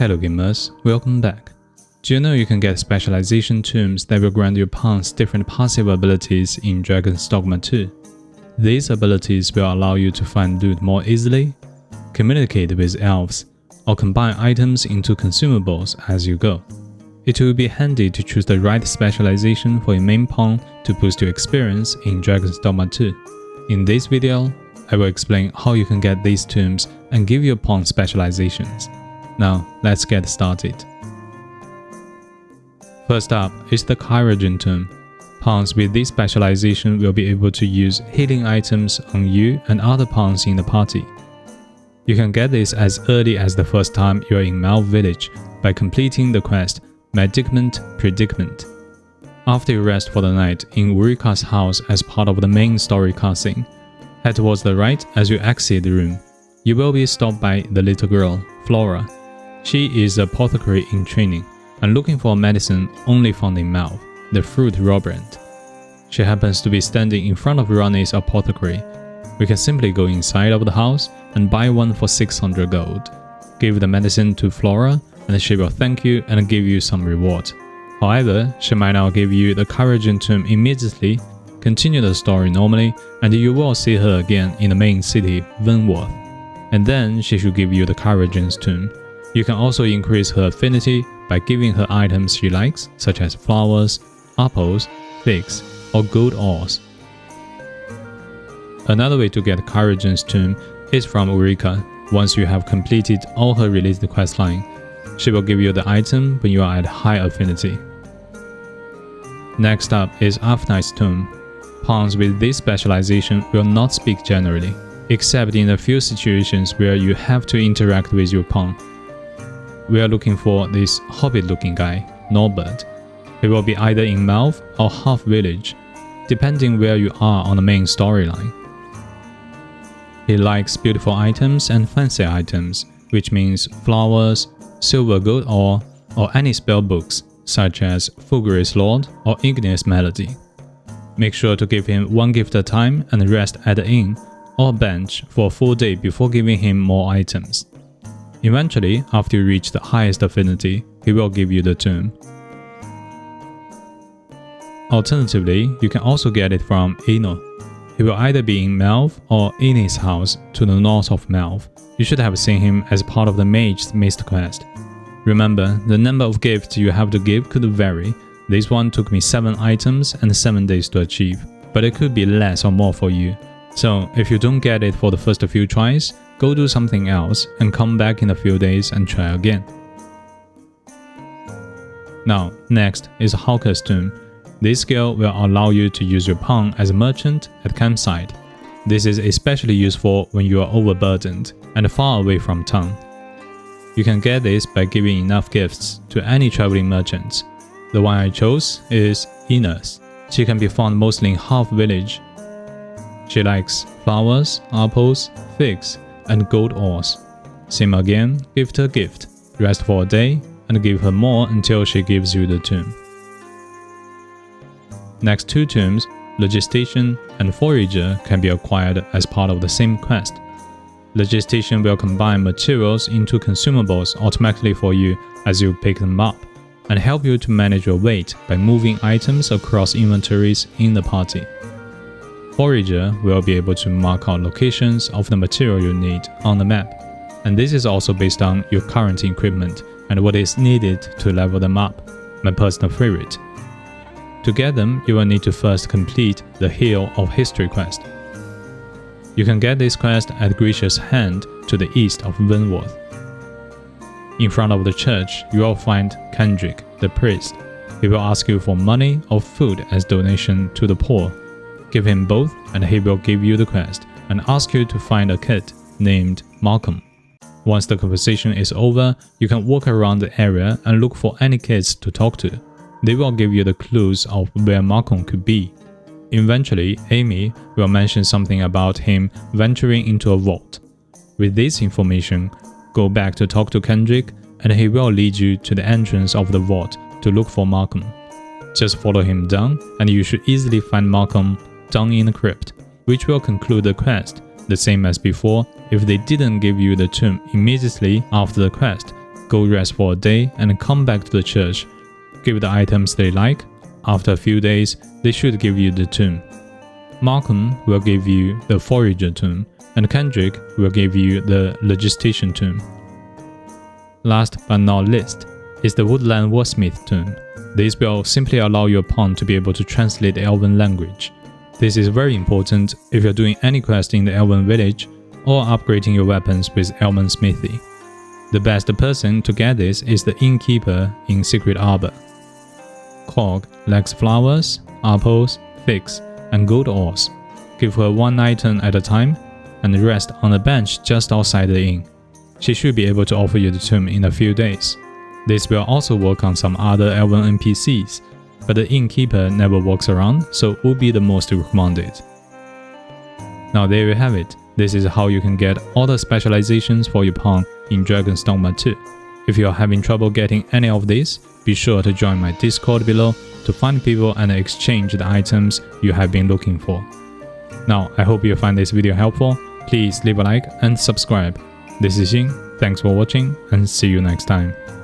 Hello gamers, welcome back. Do you know you can get specialization tomes that will grant your pawns different passive abilities in Dragon's Dogma 2? These abilities will allow you to find loot more easily, communicate with elves, or combine items into consumables as you go. It will be handy to choose the right specialization for your main pawn to boost your experience in Dragon's Dogma 2. In this video, I will explain how you can get these tomes and give your pawn specializations. Now, let's get started. First up is the Chirurgeon tome. Pawns with this specialization will be able to use healing items on you and other pawns in the party. You can get this as early as the first time you are in Malv Village by completing the quest Medicament Predicament. After you rest for the night in Ulrika's house as part of the main story cutscene, head towards the right as you exit the room. You will be stopped by the little girl, Flora. She is an apothecary in training and looking for a medicine only found in Malv, the fruit Robrand. She happens to be standing in front of Ronnie's apothecary. We can simply go inside of the house and buy one for 600 gold. Give the medicine to Flora and she will thank you and give you some reward. However, she might not give you the Chirurgeon tome immediately. Continue the story normally and you will see her again in the main city, Windworth. And then she should give you the Chirurgeon's tome. You can also increase her affinity by giving her items she likes, such as flowers, apples, figs, or gold ores. Another way to get Chirurgeon's tome is from Ulrika. Once you have completed all her released questline, she will give you the item when you are at high affinity. Next up is Aphonite's tome. Pawns with this specialization will not speak generally, except in a few situations where you have to interact with your pawn. We are looking for this hobbit-looking guy, Norbert. He will be either in Malv or Half Village, depending where you are on the main storyline. He likes beautiful items and fancy items, which means flowers, silver gold ore, or any spell books, such as Fulguris Lord or Igneous Melody. Make sure to give him one gift at a time and rest at the inn or bench for a full day before giving him more items. Eventually, after you reach the highest affinity, he will give you the tome. Alternatively, you can also get it from Eno. He will either be in Malv or Eni's house to the north of Malv. You should have seen him as part of the Mage's Mist quest. Remember, the number of gifts you have to give could vary. This one took me 7 items and 7 days to achieve, but it could be less or more for you. So, if you don't get it for the first few tries, go do something else and come back in a few days and try again. Now, next is Hawker's tome. This skill will allow you to use your pawn as a merchant at campsite. This is especially useful when you are overburdened and far away from town. You can get this by giving enough gifts to any traveling merchants. The one I chose is Ines. She can be found mostly in Half Village. She likes flowers, apples, figs, and gold ores. Same again, give her a gift, rest for a day, and give her more until she gives you the tome. Next 2 tomes, Logistician and Forager, can be acquired as part of the same quest. Logistician will combine materials into consumables automatically for you as you pick them up, and help you to manage your weight by moving items across inventories in the party. Forager will be able to mark out locations of the material you need on the map, and this is also based on your current equipment and what is needed to level them up, my personal favorite. To get them, you will need to first complete the Hill of History quest. You can get this quest at Gracious Hand to the east of Windworth. In front of the church, you will find Kendrick, the priest. He will ask you for money or food as donation to the poor. Give him both and he will give you the quest and ask you to find a kid named Malcolm. Once the conversation is over, you can walk around the area and look for any kids to talk to. They will give you the clues of where Malcolm could be. Eventually, Amy will mention something about him venturing into a vault. With this information, go back to talk to Kendrick and he will lead you to the entrance of the vault to look for Malcolm. Just follow him down and you should easily find Malcolm down in the crypt, which will conclude the quest. The same as before, if they didn't give you the tome immediately after the quest, go rest for a day and come back to the church. Give the items they like. After a few days, they should give you the tome. Malcolm will give you the Forager tome, and Kendrick will give you the Logistician tome. Last but not least is the Woodland Wordsmith tome. This will simply allow your pawn to be able to translate the Elven language. This is very important if you're doing any quest in the Elven village or upgrading your weapons with Elven smithy. The best person to get this is the innkeeper in Secret Arbor. Cog likes flowers, apples, figs, and gold ores. Give her one item at a time and rest on a bench just outside the inn. She should be able to offer you the tome in a few days. This will also work on some other Elven NPCs, but the innkeeper never walks around, so would be the most recommended. Now there you have it. This is how you can get all the specializations for your pawn in Dragon's Dogma 2. If you are having trouble getting any of these, be sure to join my Discord below to find people and exchange the items you have been looking for. Now, I hope you find this video helpful. Please leave a like and subscribe. This is Xin, thanks for watching and see you next time.